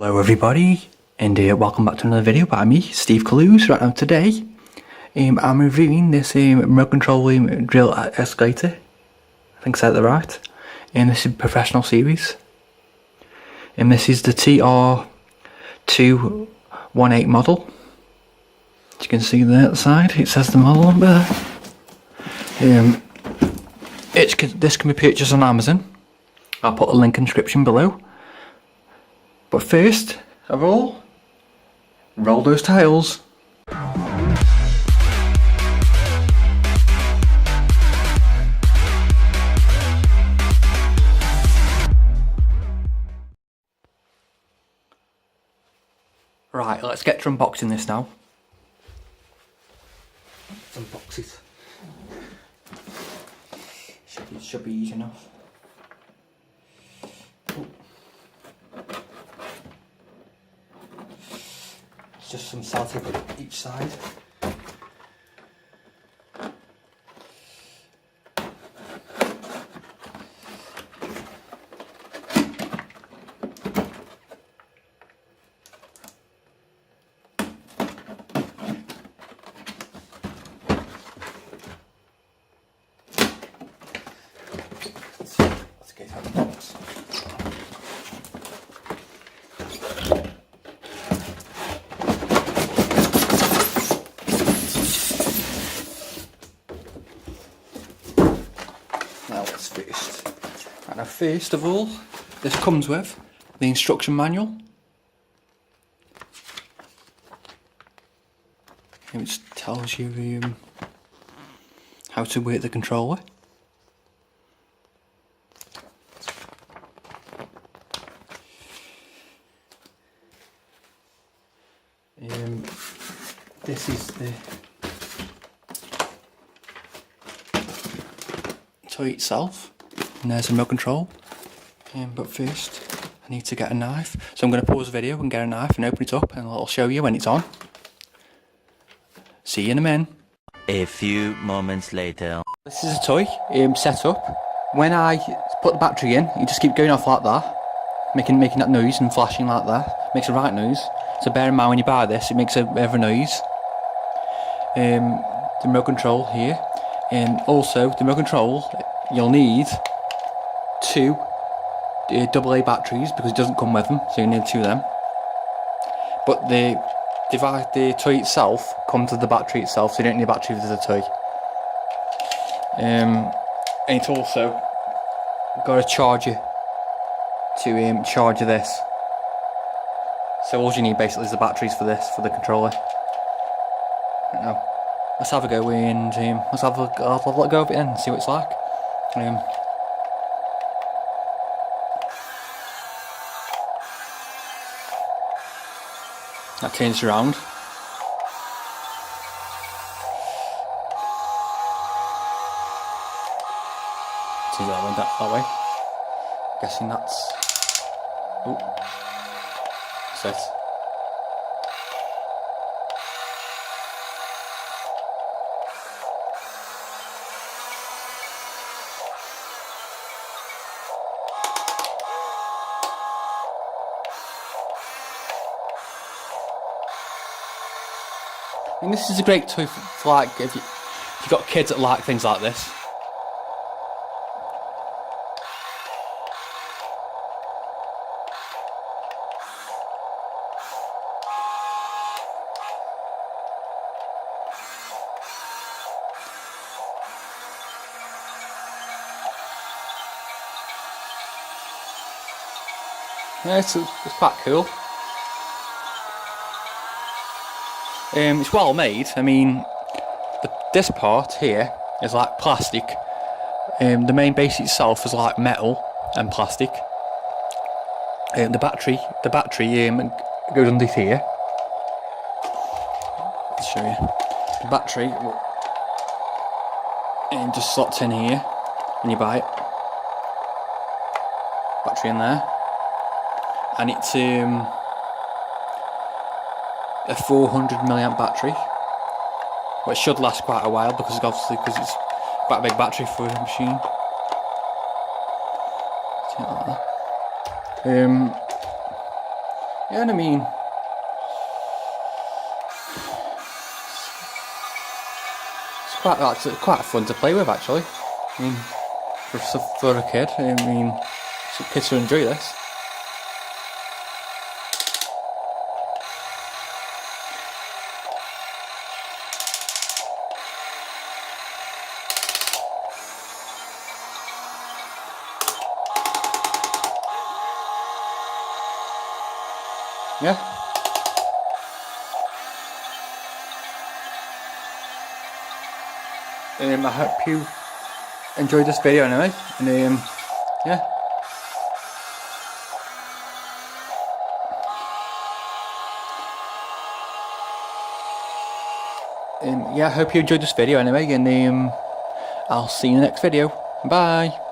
Hello everybody, and welcome back to another video by me, Steve Calouse. Right now today, I'm reviewing this remote control drill excavator. I think I said that right. And this is a professional series. And this is the TR-218 model. As you can see there at the side, it says the model number. This can be purchased on Amazon. I'll put a link in the description below. But first of all, roll those tiles. Right, let's get to unboxing this now. Some boxes. Should be easy enough. Ooh. Just some sellotape on each side. Let's get out the box. Now first of all, this comes with the instruction manual, which tells you how to work the controller. This is the toy itself, and there's a remote control. But first I need to get a knife, so I'm going to pause the video and get a knife and open it up, and I'll show you when it's on. See you in a minute. A few moments later. This is a toy set up. When I put the battery in, you just keep going off like that, making that noise and flashing like that. Makes the right noise. So bear in mind when you buy this, it makes a bit of a noise. The remote control here, and also the remote control, you'll need two AA batteries because it doesn't come with them, so you need two of them. But the toy itself comes with the battery itself, so you don't need a battery for the toy. And it's also got a charger to charge this. So all you need basically is the batteries for this, for the controller. Now, let's have a go and let's have a go of it and see what it's like. That turns around. Turns that way. Guessing that's. Oh, what's this? And this is a great toy for like if you've got kids that like things like this. Yeah, it's quite cool. It's well made. I mean, this part here is like plastic. The main base itself is like metal and plastic. The battery goes underneath here. I'll show you. The battery just slots in here when you buy it. Battery in there, and it's a 400 milliamp battery, which should last quite a while because it's quite a big battery for a machine. Yeah, and I mean, it's quite fun to play with actually. I mean, for a kid, I mean, kids will enjoy this. Yeah. I hope you enjoyed this video anyway, and yeah. Yeah, I hope you enjoyed this video anyway, and I'll see you in the next video. Bye.